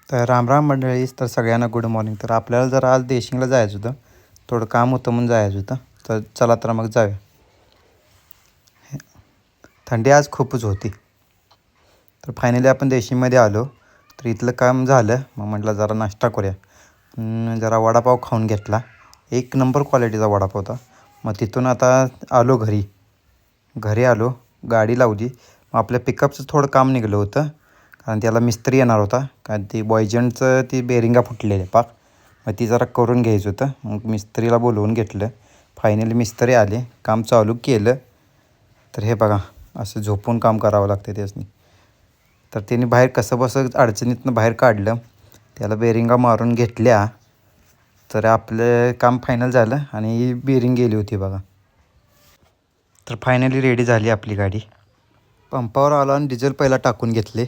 तर रामराम मंडळी. तर सगळ्यांना गुड मॉर्निंग. तर आपल्याला जर आज देशिंगला जायचं होतं, थोडं काम होतं म्हणून जायचं होतं. तर चला तर मग जाऊया. थंडी आज खूपच होती. तर फायनली आपण देशिंगमध्ये आलो. तर इथलं काम झालं. मग म्हटलं जरा नाश्ता करूया. जरा वडापाव खाऊन घेतला. एक नंबर क्वालिटीचा वडापाव होता. मग तिथून आता आलो घरी आलो, गाडी लावली. मग आपल्या पिकअपचं थोडं काम निघालं होतं, कारण त्याला मिस्त्री येणार होता. कारण ती बॉयजंटचं ती बेरिंगा फुटलेले पाक. मग ती जरा करून घ्यायचं होतं. मग मिस्त्रीला बोलवून घेतलं. फायनली मिस्त्री आले, काम चालू केलं. तर हे बघा, असं झोपून काम करावं लागतं त्यासनी. तर त्यांनी बाहेर कसं बसं अडचणीतनं बाहेर काढलं. त्याला बेरिंगा मारून घेतल्या. तर आपलं काम फायनल झालं आणि बेरिंग गेली होती बघा. तर फायनली रेडी झाली आपली गाडी. पंपावर आलो आणि डिझेल पहिला टाकून घेतले.